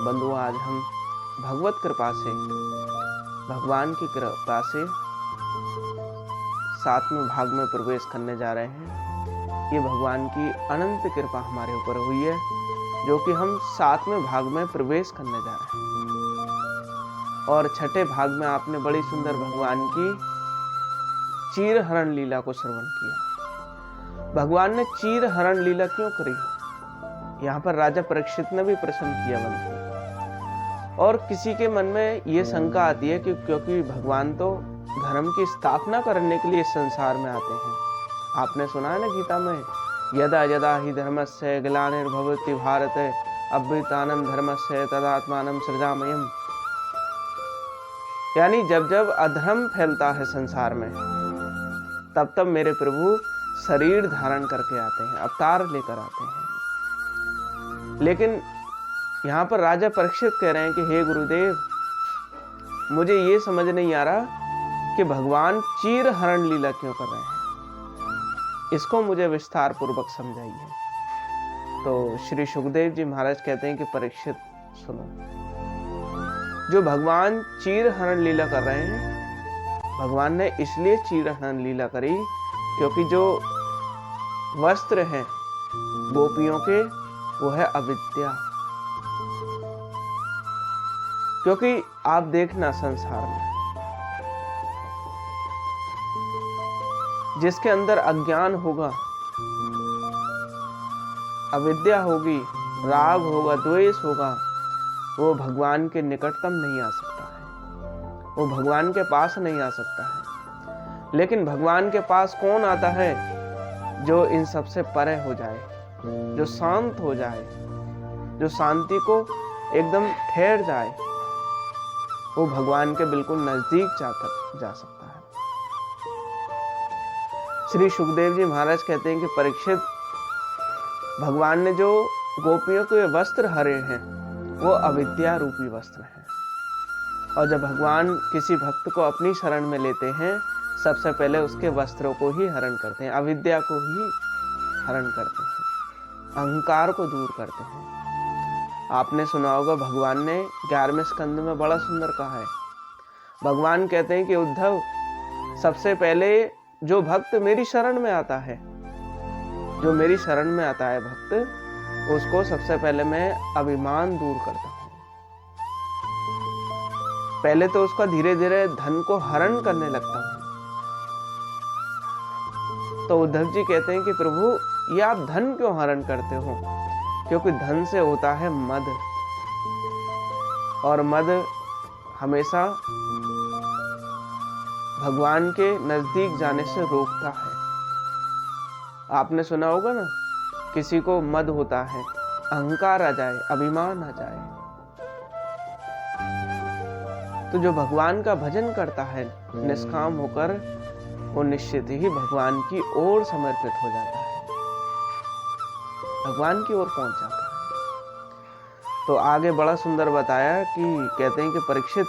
बंधुओं, आज हम भगवत कृपा से, भगवान की कृपा से 7वें भाग में प्रवेश करने जा रहे हैं। ये भगवान की अनंत कृपा हमारे ऊपर हुई है, जो कि हम 7वें भाग में प्रवेश करने जा रहे हैं। और छठे भाग में आपने बड़ी सुंदर भगवान की चीर हरण लीला को श्रवण किया। भगवान ने चीर हरण लीला क्यों करी, यहाँ पर राजा परीक्षित ने भी प्रश्न किया बंधु। और किसी के मन में ये शंका आती है कि क्योंकि भगवान तो धर्म की स्थापना करने के लिए इस संसार में आते हैं। आपने सुना है ना गीता में, यदा यदा ही धर्मस्य ग्लानिर्भवति भारत अभ्युत्थानं धर्मस्य तदात्मानं सृजाम्यहम्। यानी जब जब अधर्म फैलता है संसार में, तब तब मेरे प्रभु शरीर धारण करके आते हैं, अवतार लेकर आते हैं। लेकिन यहाँ पर राजा परीक्षित कह रहे हैं कि हे गुरुदेव, मुझे ये समझ नहीं आ रहा कि भगवान चीर हरण लीला क्यों कर रहे हैं, इसको मुझे विस्तार पूर्वक समझाइए। तो श्री सुखदेव जी महाराज कहते हैं कि परीक्षित सुनो, जो भगवान चीर हरण लीला कर रहे हैं, भगवान ने इसलिए चीर हरण लीला करी क्योंकि जो वस्त्र हैं गोपियों के, वो है अविद्या। क्योंकि आप देखना संसार में जिसके अंदर अज्ञान होगा, अविद्या होगी, राग होगा, द्वेष होगा, वो भगवान के निकटतम नहीं आ सकता है, वो भगवान के पास नहीं आ सकता है। लेकिन भगवान के पास कौन आता है? जो इन सबसे परे हो जाए, जो शांत हो जाए, जो शांति को एकदम ठहर जाए, वो भगवान के बिल्कुल नजदीक जा सकता है। श्री सुखदेव जी महाराज कहते हैं कि परीक्षित, भगवान ने जो गोपियों के वस्त्र हरे हैं, वो अविद्या रूपी वस्त्र हैं। और जब भगवान किसी भक्त को अपनी शरण में लेते हैं, सबसे पहले उसके वस्त्रों को ही हरण करते हैं, अविद्या को ही हरण करते हैं, अहंकार को दूर करते हैं। आपने सुना होगा, भगवान ने 11वें स्कंद में बड़ा सुंदर कहा है। भगवान कहते हैं कि उद्धव, सबसे पहले जो भक्त मेरी शरण में आता है, जो मेरी शरण में आता है भक्त, उसको सबसे पहले मैं अभिमान दूर करता हूं। पहले तो उसका धीरे धीरे धन को हरण करने लगता हूं। तो उद्धव जी कहते हैं कि प्रभु, ये आप धन क्यों हरण करते हो? क्योंकि धन से होता है मद, और मद हमेशा भगवान के नजदीक जाने से रोकता है। आपने सुना होगा ना, किसी को मद होता है, अहंकार आ जाए, अभिमान आ जाए, तो जो भगवान का भजन करता है निष्काम होकर, वो निश्चित ही भगवान की ओर समर्पित हो जाता है, भगवान की ओर पहुंच जाता है। तो आगे बड़ा सुंदर बताया कि कहते हैं कि परीक्षित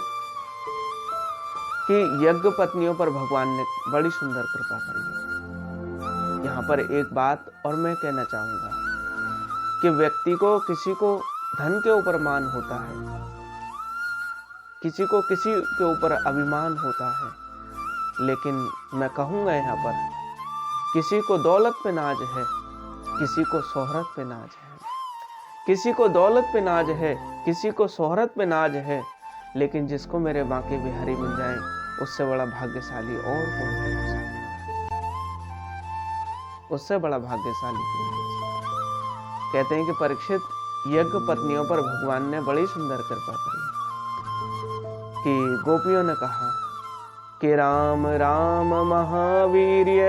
कि यज्ञ पत्नियों पर भगवान ने बड़ी सुंदर कृपा करी। यहाँ पर एक बात और मैं कहना चाहूंगा कि व्यक्ति को, किसी को धन के ऊपर मान होता है, किसी को किसी के ऊपर अभिमान होता है, लेकिन मैं कहूंगा यहाँ पर, किसी को दौलत पे नाज है, किसी को शोहरत पे नाज है, किसी को दौलत पे नाज है, किसी को शोहरत पे नाज है, लेकिन जिसको मेरे बांके बिहारी मिल जाए, उससे बड़ा भाग्यशाली और कौन हो सकता है? उससे बड़ा भाग्यशाली कौन हो सकता है? कहते हैं कि परीक्षित, यज्ञ पत्नियों पर भगवान ने बड़ी सुंदर कृपा करी कि गोपियों ने कहा कि राम राम महावीर्य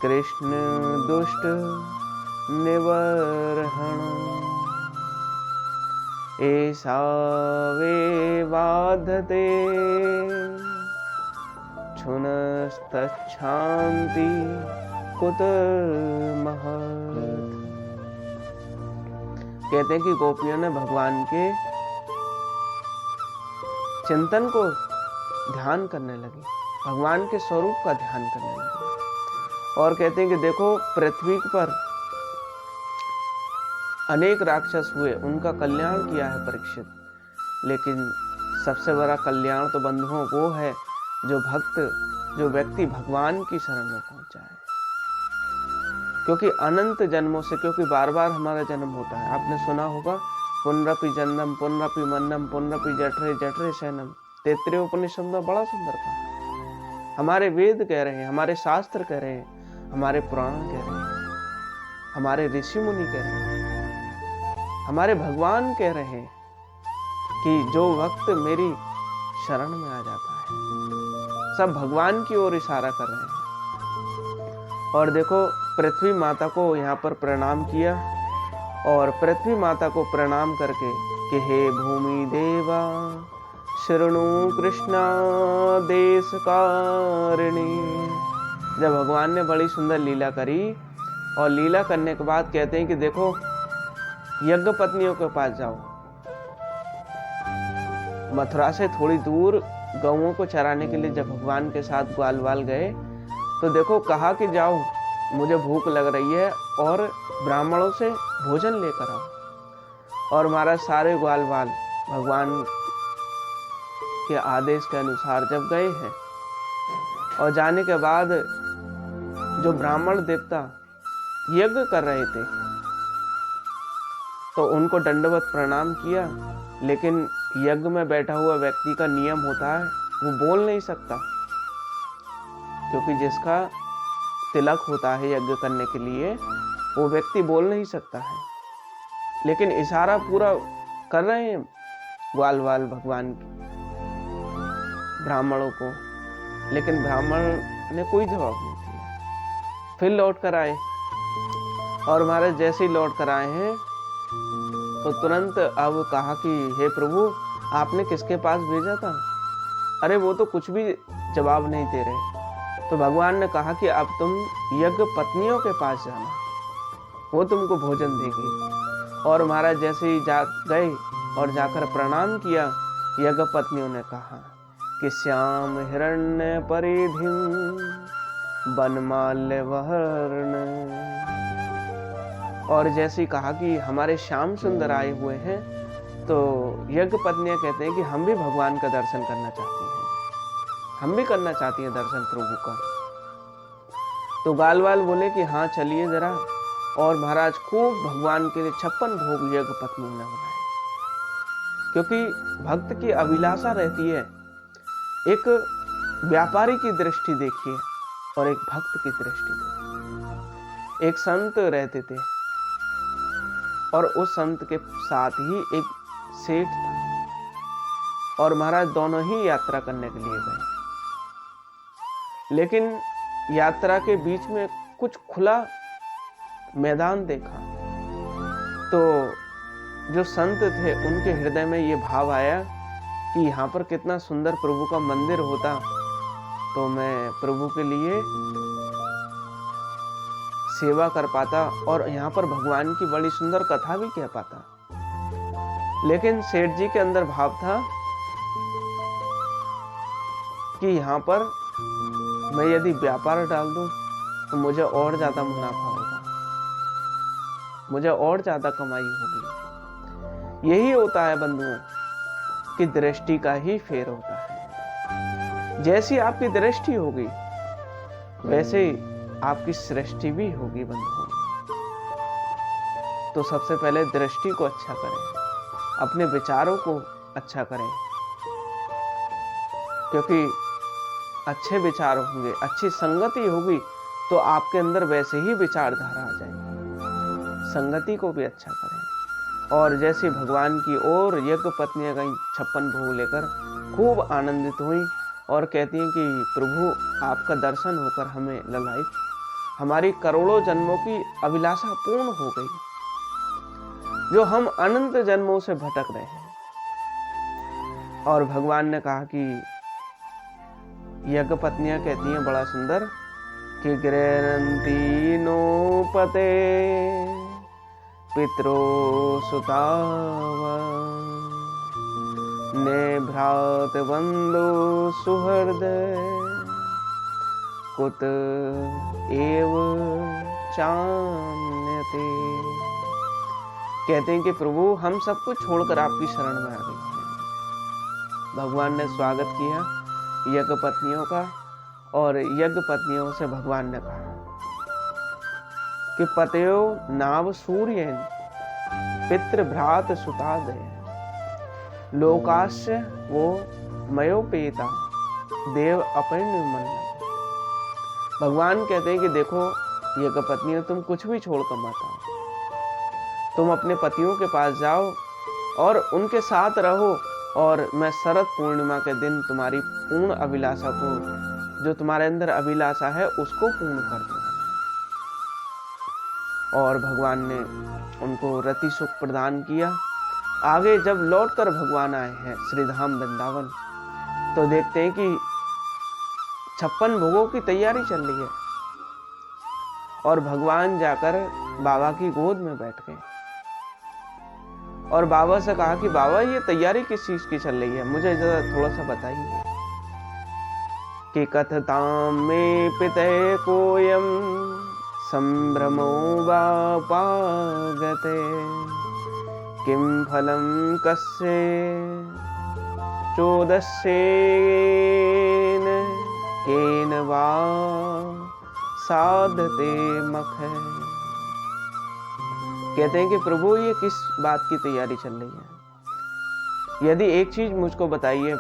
कृष्ण दुष्ट निवर्हण ऐसा वे बाधते छुनस्तच्छान्ति कुत महत्। कहते हैं कि गोपियों ने भगवान के चिंतन को ध्यान करने लगी, भगवान के स्वरूप का ध्यान करने लगी। और कहते हैं कि देखो, पृथ्वी पर अनेक राक्षस हुए, उनका कल्याण किया है परीक्षित। लेकिन सबसे बड़ा कल्याण तो बंधुओं वो है जो व्यक्ति भगवान की शरण में पहुंचा है। क्योंकि अनंत जन्मों से, क्योंकि बार बार हमारा जन्म होता है। आपने सुना होगा, पुनरपि जन्मम पुनरपि मन्नम पुनरपि जठरे जठरे शयनम। तैत्तिरीय उपनिषद में बड़ा सुंदर कहा। हमारे वेद कह रहे हैं, हमारे शास्त्र कह रहे हैं, हमारे पुराण कह रहे हैं, हमारे ऋषि मुनि कह रहे हैं, हमारे भगवान कह रहे हैं कि जो वक्त मेरी शरण में आ जाता है, सब भगवान की ओर इशारा कर रहे हैं। और देखो, पृथ्वी माता को यहाँ पर प्रणाम किया, और पृथ्वी माता को प्रणाम करके कि हे भूमि देवा शरणु कृष्णा देश कारिणी। जब भगवान ने बड़ी सुंदर लीला करी, और लीला करने के बाद कहते हैं कि देखो, यज्ञ पत्नियों के पास जाओ। मथुरा से थोड़ी दूर गौओं को चराने के लिए जब भगवान के साथ ग्वालवाल गए, तो देखो कहा कि जाओ, मुझे भूख लग रही है और ब्राह्मणों से भोजन लेकर आओ। और महाराज सारे ग्वालवाल भगवान के आदेश के अनुसार जब गए हैं, और जाने के बाद जो ब्राह्मण देवता यज्ञ कर रहे थे, तो उनको दंडवत प्रणाम किया। लेकिन यज्ञ में बैठा हुआ व्यक्ति का नियम होता है, वो बोल नहीं सकता, क्योंकि जिसका तिलक होता है यज्ञ करने के लिए, वो व्यक्ति बोल नहीं सकता है। लेकिन इशारा पूरा कर रहे हैं ग्वालवाल भगवान ब्राह्मणों को, लेकिन ब्राह्मण ने कोई जवाब नहीं दिया। फिर लौट कर आए, और महाराज जैसे ही लौट कर आए हैं, तो तुरंत अब कहा कि हे प्रभु, आपने किसके पास भेजा था? अरे वो तो कुछ भी जवाब नहीं दे रहे। तो भगवान ने कहा कि अब तुम यज्ञ पत्नियों के पास जाना, वो तुमको भोजन देगी। और महाराज जैसे ही जा गए और जाकर प्रणाम किया, यज्ञ पत्नियों ने कहा कि श्याम हिरण्य परिधिम बनमाल्य वर्ण। और जैसे ही कहा कि हमारे श्याम सुंदर आए हुए हैं, तो यज्ञ पत्नियां कहते हैं कि हम भी भगवान का दर्शन करना चाहती हैं, हम भी करना चाहती हैं दर्शन प्रभु का। तो ग्वालवाल बोले कि हाँ चलिए जरा। और महाराज खूब भगवान के लिए 56 भोग यज्ञ पत्नियों ने बनाए, क्योंकि भक्त की अभिलाषा रहती है। एक व्यापारी की दृष्टि देखिए और एक भक्त की दृष्टि देखिए। एक संत रहते थे, और उस संत के साथ ही एक सेठ था, और महाराज दोनों ही यात्रा करने के लिए गए। लेकिन यात्रा के बीच में कुछ खुला मैदान देखा, तो जो संत थे उनके हृदय में ये भाव आया कि यहाँ पर कितना सुंदर प्रभु का मंदिर होता, तो मैं प्रभु के लिए सेवा कर पाता, और यहाँ पर भगवान की बड़ी सुंदर कथा भी कह पाता। लेकिन सेठ जी के अंदर भाव था कि यहाँ पर मैं यदि व्यापार डाल दूं, तो मुझे और ज्यादा मुनाफा होगा, मुझे और ज्यादा कमाई होगी। यही होता है बंधुओं कि दृष्टि का ही फेर होता है। जैसी आपकी दृष्टि होगी, वैसे आपकी सृष्टि भी होगी बंधुओं। तो सबसे पहले दृष्टि को अच्छा करें, अपने विचारों को अच्छा करें, क्योंकि अच्छे विचार होंगे, अच्छी संगति होगी, तो आपके अंदर वैसे ही विचारधारा आ जाएगी। संगति को भी अच्छा करें। और जैसे भगवान की ओर यज्ञ पत्नियां गई 56 भोग लेकर, खूब आनंदित हुई, और कहती हैं कि प्रभु आपका दर्शन होकर हमें ललायत, हमारी करोड़ों जन्मों की अभिलाषा पूर्ण हो गई, जो हम अनंत जन्मों से भटक रहे हैं। और भगवान ने कहा कि यज्ञ पत्नियां कहती हैं बड़ा सुंदर कि गृहन्ति नो पते पितरो सुतावा ने भ्रात बंधु सुहृदय कुत एव चान्यते। कहते हैं कि प्रभु हम सब कुछ छोड़कर आपकी शरण में आ गए हैं। भगवान ने स्वागत किया यज्ञ पत्नियों का, और यज्ञ पत्नियों से भगवान ने कहा कि पतयो नाव सूर्य पितृ भ्रात सुतादय लोकास्य वो मयोपेता देव अपर्ण मन। भगवान कहते हैं कि देखो यज्ञ पत्नियों, तुम कुछ भी छोड़कर मत आओ, तुम अपने पतियों के पास जाओ और उनके साथ रहो, और मैं शरद पूर्णिमा के दिन तुम्हारी पूर्ण अभिलाषा को, जो तुम्हारे अंदर अभिलाषा है, उसको पूर्ण कर दूंगा। और भगवान ने उनको रति सुख प्रदान किया। आगे जब लौटकर भगवान आए हैं श्रीधाम वृंदावन, तो देखते हैं कि 56 भोगों की तैयारी चल रही है, और भगवान जाकर बाबा की गोद में बैठ गए और बाबा से कहा कि बाबा ये तैयारी किस चीज की चल रही है, मुझे जरा थोड़ा सा बताइए। कि कथताम में पितये कोयम संभ्रमो वापागते किम फलम कस्य चोदस्येन केन वा साधते मख। कहते हैं कि प्रभु ये किस बात की तैयारी चल रही है? यदि एक चीज मुझको बताइए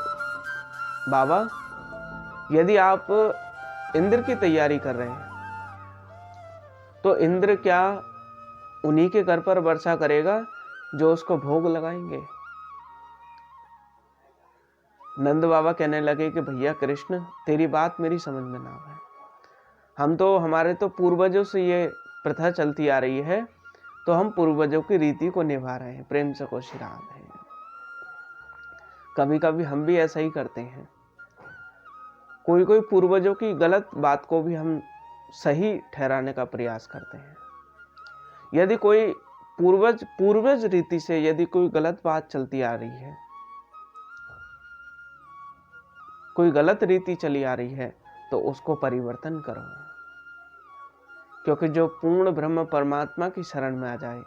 बाबा, यदि आप इंद्र की तैयारी कर रहे हैं तो इंद्र क्या उन्हीं के घर पर वर्षा करेगा जो उसको भोग लगाएंगे? नंद बाबा कहने लगे कि भैया कृष्ण, तेरी बात मेरी समझ में ना आए। हम तो, हमारे तो पूर्वजों से ये प्रथा चलती आ रही है, तो हम पूर्वजों की रीति को निभा रहे हैं, प्रेम से को शिरा रहे हैं। कभी कभी हम भी ऐसा ही करते हैं, कोई कोई पूर्वजों की गलत बात को भी हम सही ठहराने का प्रयास करते हैं। यदि कोई पूर्वज रीति से यदि कोई गलत बात चलती आ रही है, कोई गलत रीति चली आ रही है, तो उसको परिवर्तन करो, क्योंकि जो पूर्ण ब्रह्म परमात्मा की शरण में आ जाए,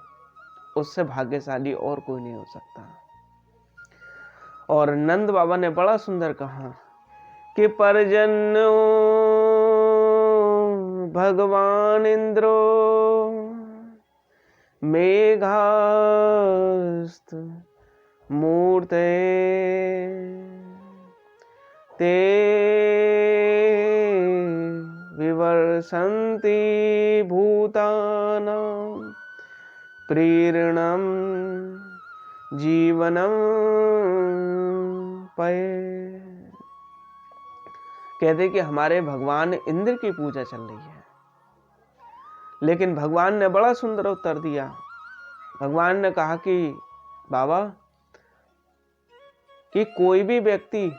उससे भाग्यशाली और कोई नहीं हो सकता। और नंद बाबा ने बड़ा सुंदर कहा कि परजन्यो भगवान इंद्रो मेघास्त मूर्ते ते विवर्षन्ति भूतानां प्रेरणं जीवनं पये। कहते कि हमारे भगवान इंद्र की पूजा चल रही है, लेकिन भगवान ने बड़ा सुंदर उत्तर दिया। भगवान ने कहा कि बाबा, कि कोई भी व्यक्ति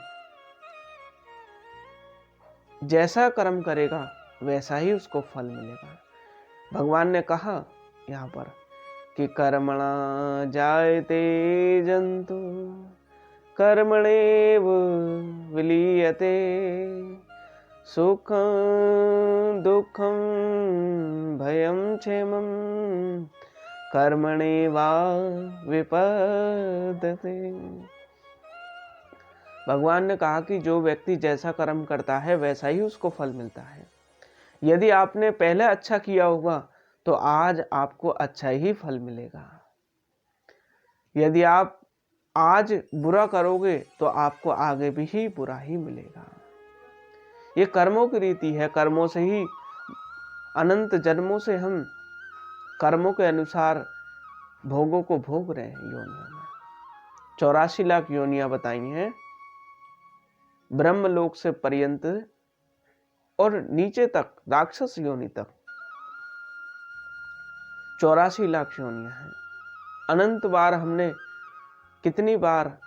जैसा कर्म करेगा वैसा ही उसको फल मिलेगा। भगवान ने कहा यहाँ पर कि कर्मणा जायते जंतु कर्मणेव विलीयते सुखं दुःखं भयं क्षेमं कर्मणेवा विपद्यते। भगवान ने कहा कि जो व्यक्ति जैसा कर्म करता है वैसा ही उसको फल मिलता है। यदि आपने पहले अच्छा किया होगा तो आज आपको अच्छा ही फल मिलेगा। यदि आप आज बुरा करोगे तो आपको आगे भी ही बुरा ही मिलेगा। ये कर्मों की रीति है। कर्मों से ही अनंत जन्मों से हम कर्मों के अनुसार भोगों को भोग रहे हैं। योनियों में 84 लाख योनियां बताई हैं, ब्रह्मलोक से पर्यंत और नीचे तक राक्षस योनि तक 84 लाख योनियां हैं। अनंत बार हमने, कितनी बार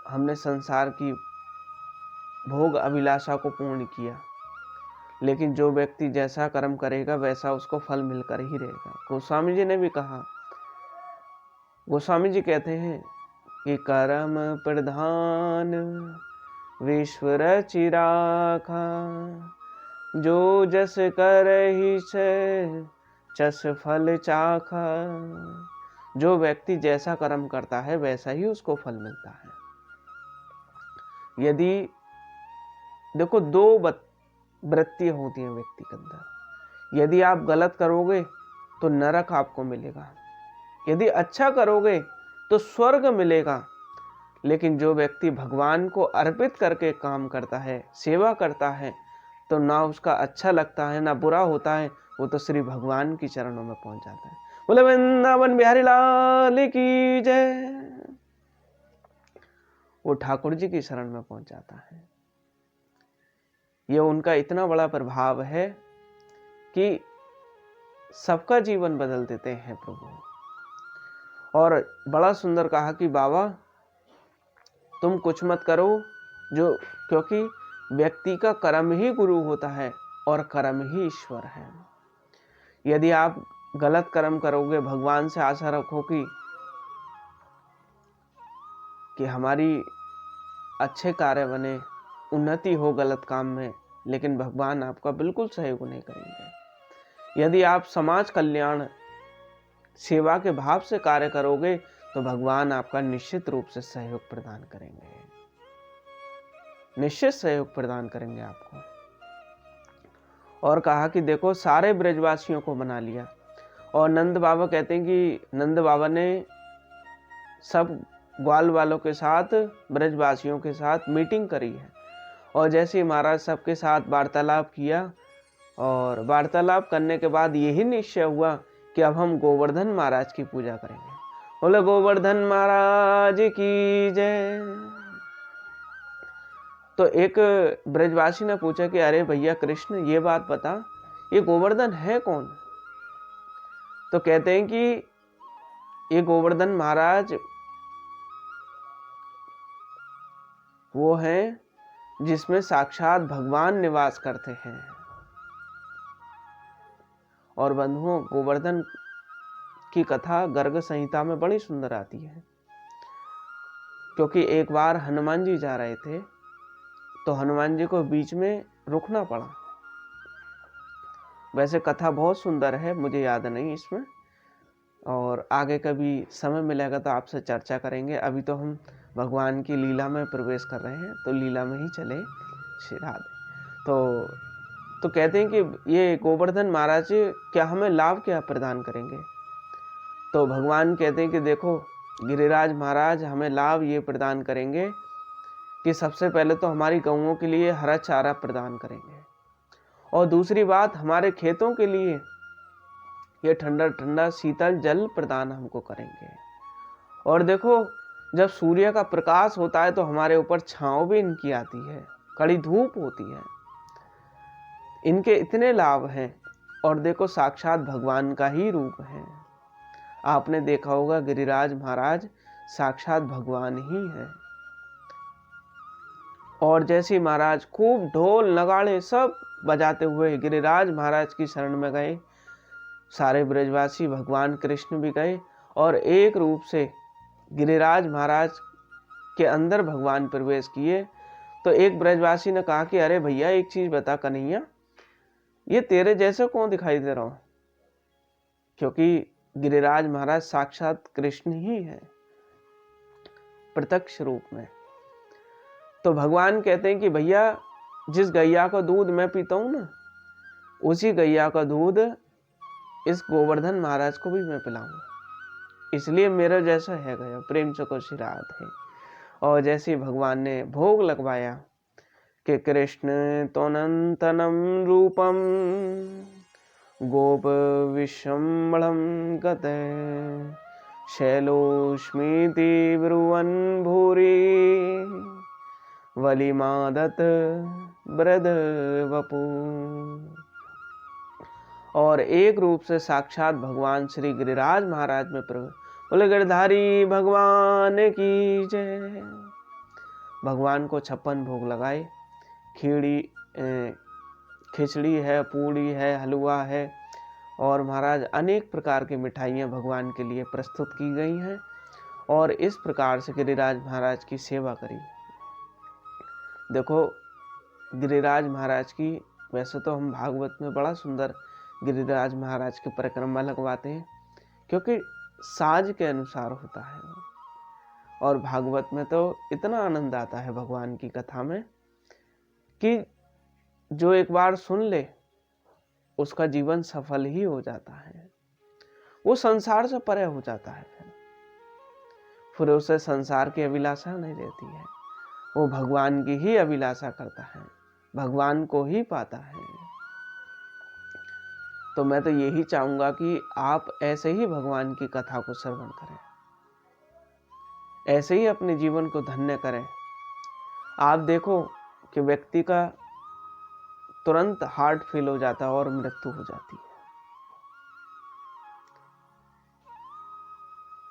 हमने संसार की भोग अभिलाषा को पूर्ण किया, लेकिन जो व्यक्ति जैसा कर्म करेगा वैसा उसको फल मिलकर ही रहेगा। गोस्वामी जी ने भी कहा, गोस्वामी जी कहते हैं कि कर्म प्रधान विश्व रचि राखा, जो जस करहि से चस फल चाखा, जो व्यक्ति जैसा कर्म करता है वैसा ही उसको फल मिलता है। यदि देखो, दो वृत्तियां होती हैं व्यक्ति के अंदर। यदि आप गलत करोगे तो नरक आपको मिलेगा, यदि अच्छा करोगे तो स्वर्ग मिलेगा। लेकिन जो व्यक्ति भगवान को अर्पित करके काम करता है, सेवा करता है, तो ना उसका अच्छा लगता है ना बुरा होता है, वो तो श्री भगवान की चरणों में पहुंच जाता है। बोले वृंदावन बिहारी लाल की जय। वो ठाकुर जी की शरण में पहुंच जाता है। ये उनका इतना बड़ा प्रभाव है कि सबका जीवन बदल देते हैं प्रभु। और बड़ा सुंदर कहा कि बाबा तुम कुछ मत करो, जो क्योंकि व्यक्ति का कर्म ही गुरु होता है और कर्म ही ईश्वर है। यदि आप गलत कर्म करोगे, भगवान से आशा रखो कि हमारी अच्छे कार्य बने, उन्नति हो गलत काम में, लेकिन भगवान आपका बिल्कुल सहयोग नहीं करेंगे। यदि आप समाज कल्याण सेवा के भाव से कार्य करोगे तो भगवान आपका निश्चित रूप से सहयोग प्रदान करेंगे, निश्चित सहयोग प्रदान करेंगे आपको। और कहा कि देखो सारे ब्रजवासियों को मना लिया। और नंद बाबा कहते हैं कि नंद बाबा ने सब ग्वाल वालों के साथ, ब्रजवासियों के साथ मीटिंग करी है। और जैसे ही महाराज सबके साथ वार्तालाप किया, और वार्तालाप करने के बाद यही निश्चय हुआ कि अब हम गोवर्धन महाराज की पूजा करेंगे। बोले गोवर्धन महाराज की जय। तो एक ब्रजवासी ने पूछा कि अरे भैया कृष्ण, ये बात बता, ये गोवर्धन है कौन? तो कहते हैं कि ये गोवर्धन महाराज वो है जिसमें साक्षात भगवान निवास करते हैं। और बंधुओं, गोवर्धन की कथा गर्ग संहिता में बड़ी सुंदर आती है। क्योंकि एक बार हनुमान जी जा रहे थे, तो हनुमान जी को बीच में रुकना पड़ा। वैसे कथा बहुत सुंदर है, मुझे याद नहीं इसमें, और आगे कभी समय मिलेगा तो आपसे चर्चा करेंगे। अभी तो हम भगवान की लीला में प्रवेश कर रहे हैं, तो लीला में ही चले श्री राधे। तो कहते हैं कि ये गोवर्धन महाराज क्या हमें लाभ क्या प्रदान करेंगे? तो भगवान कहते हैं कि देखो गिरिराज महाराज हमें लाभ ये प्रदान करेंगे कि सबसे पहले तो हमारी गौओं के लिए हरा चारा प्रदान करेंगे, और दूसरी बात हमारे खेतों के लिए ये ठंडा ठंडा शीतल जल प्रदान हमको करेंगे। और देखो जब सूर्य का प्रकाश होता है तो हमारे ऊपर छांव भी इनकी आती है, कड़ी धूप होती है। इनके इतने लाभ हैं। और देखो साक्षात भगवान का ही रूप है। आपने देखा होगा गिरिराज महाराज साक्षात भगवान ही है। और जैसे महाराज खूब ढोल नगाड़े सब बजाते हुए गिरिराज महाराज की शरण में गए, सारे ब्रजवासी भगवान कृष्ण भी गए, और एक रूप से गिरिराज महाराज के अंदर भगवान प्रवेश किए। तो एक ब्रजवासी ने कहा कि अरे भैया एक चीज बता कन्हैया, ये तेरे जैसे कौन दिखाई दे रहा हो? क्योंकि गिरिराज महाराज साक्षात कृष्ण ही है प्रत्यक्ष रूप में। तो भगवान कहते हैं कि भैया जिस गैया का दूध मैं पीता हूं ना, उसी गैया का दूध इस गोवर्धन महाराज को भी मैं पिलाऊंगा, इसलिए मेरा जैसा है गया प्रेम से को शिरात है। और जैसे भगवान ने भोग लगवाया कि कृष्ण तोनंतनम रूपम गोप विषम्बलम गत शैलोष्मीति ब्रुवन भूरी वलिमादत ब्रद वपु। और एक रूप से साक्षात भगवान श्री गिरिराज महाराज में प्रवेश। बोले गिरधारी भगवान की जय। भगवान को 56 भोग लगाए, खिचड़ी है, पूड़ी है, हलवा है, और महाराज अनेक प्रकार की मिठाइयाँ भगवान के लिए प्रस्तुत की गई हैं। और इस प्रकार से गिरिराज महाराज की सेवा करी। देखो गिरिराज महाराज की, वैसे तो हम भागवत में बड़ा सुंदर गिरिराज महाराज की परिक्रमा लगवाते हैं, क्योंकि साज के अनुसार होता है। और भागवत में तो इतना आनंद आता है भगवान की कथा में कि जो एक बार सुन ले उसका जीवन सफल ही हो जाता है, वो संसार से परे हो जाता है। फिर उसे संसार की अभिलाषा नहीं रहती है, वो भगवान की ही अभिलाषा करता है, भगवान को ही पाता है। तो मैं तो यही चाहूंगा कि आप ऐसे ही भगवान की कथा को श्रवण करें, ऐसे ही अपने जीवन को धन्य करें। आप देखो कि व्यक्ति का तुरंत हार्ट फेल हो जाता है और मृत्यु हो जाती है।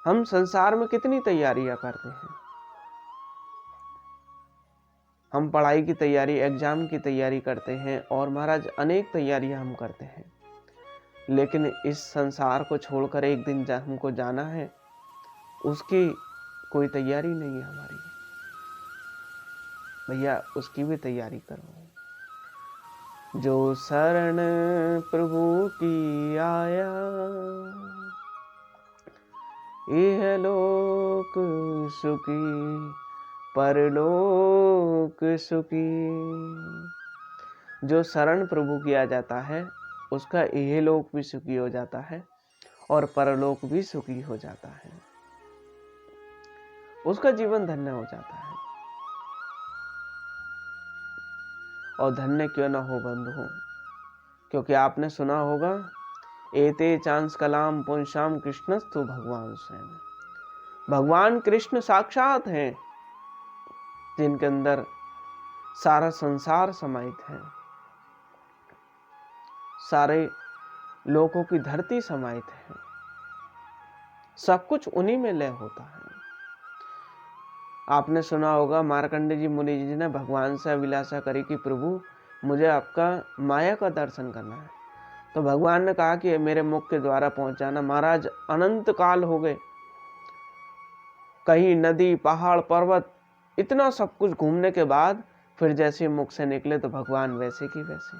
हम संसार में कितनी तैयारियां करते हैं, हम पढ़ाई की तैयारी, एग्जाम की तैयारी करते हैं और महाराज अनेक तैयारियां हम करते हैं, लेकिन इस संसार को छोड़कर एक दिन हमको जाना है, उसकी कोई तैयारी नहीं है हमारी। भैया उसकी भी तैयारी करो। जो शरण प्रभु की आया, यह लोक सुखी परलोक सुखी। जो शरण प्रभु किया जाता है उसका यह लोक भी सुखी हो जाता है और परलोक भी सुखी हो जाता है, उसका जीवन धन्य हो जाता है। और धन्य क्यों ना हो बंधुओं, क्योंकि आपने सुना होगा एते चांस कलाम पुंसाम कृष्णस्तु भगवान स्वयं। भगवान कृष्ण साक्षात हैं, जिनके अंदर सारा संसार समाहित है, सारे लोगों की धरती समाहित है, सब कुछ उन्हीं में लय होता है। आपने सुना होगा मार्कंडेय जी मुनि जी ने भगवान से अभिलाषा करी कि प्रभु मुझे आपका माया का दर्शन करना है। तो भगवान ने कहा कि मेरे मुख के द्वारा पहुंचाना। महाराज अनंत काल हो गए, कहीं नदी पहाड़ पर्वत इतना सब कुछ घूमने के बाद फिर जैसे मुख से निकले तो भगवान वैसे की वैसे।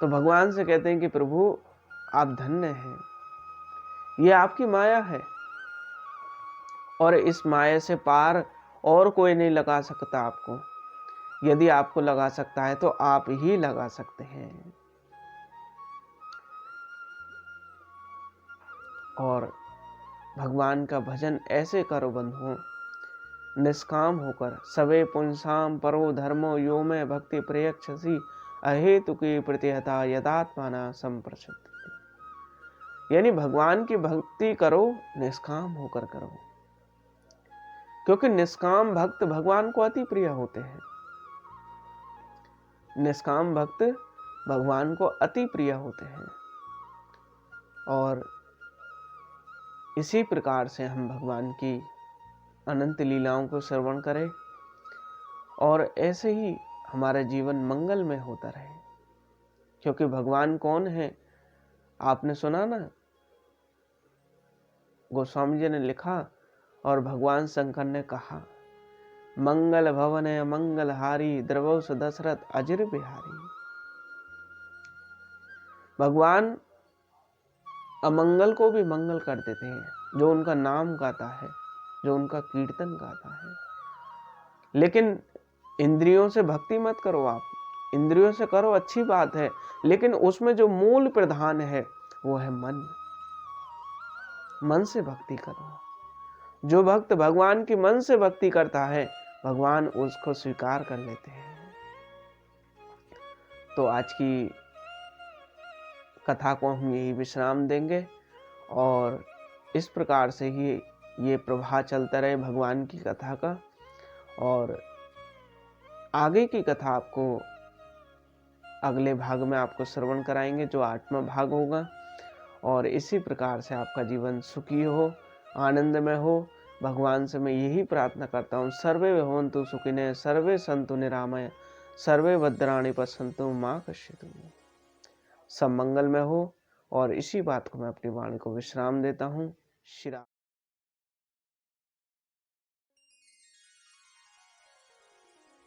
तो भगवान से कहते हैं कि प्रभु आप धन्य हैं, ये आपकी माया है और इस माया से पार और कोई नहीं लगा सकता आपको। यदि आपको लगा सकता है तो आप ही लगा सकते हैं। और भगवान का भजन ऐसे करो बंधुओं, निष्काम होकर। सवे पुंसाम परो धर्मो यो में भक्ति प्रयक्षसी अहेतु की प्रतिहता यदात्माना संप्रशुद्धि। यानी भगवान की भक्ति करो, निष्काम होकर करो, क्योंकि निष्काम भक्त भगवान को अति प्रिय होते हैं। निष्काम भक्त भगवान को अति प्रिय होते हैं। और इसी प्रकार से हम भगवान की अनंत लीलाओं को श्रवण करें और ऐसे ही हमारा जीवन मंगल में होता रहे। क्योंकि भगवान कौन है आपने सुना ना, गोस्वामी जी ने लिखा और भगवान शंकर ने कहा, मंगल भवन मंगल हारी द्रवस दशरथ अजिर बिहारी। भगवान अमंगल को भी मंगल कर देते हैं जो उनका नाम गाता है, जो उनका कीर्तन गाता है। लेकिन इंद्रियों से भक्ति मत करो, आप इंद्रियों से करो अच्छी बात है, लेकिन उसमें जो मूल प्रधान है वो है मन। मन से भक्ति करो। जो भक्त भगवान की मन से भक्ति करता है भगवान उसको स्वीकार कर लेते हैं। तो आज की कथा को हम यही विश्राम देंगे और इस प्रकार से ही ये प्रवाह चलता रहे भगवान की कथा का। और आगे की कथा आपको अगले भाग में आपको श्रवण कराएंगे, जो 8वां भाग होगा। और इसी प्रकार से आपका जीवन सुखी हो, आनंदमय हो। भगवान से मैं यही प्रार्थना करता हूँ, सर्वे भवन्तु सुखिनः, सर्वे सन्तु निरामय, सर्वे भद्राणि पश्यन्तु मा कश्चित्। सब मंगल में हो। और इसी बात को मैं अपनी वाणी को विश्राम देता हूँ। श्री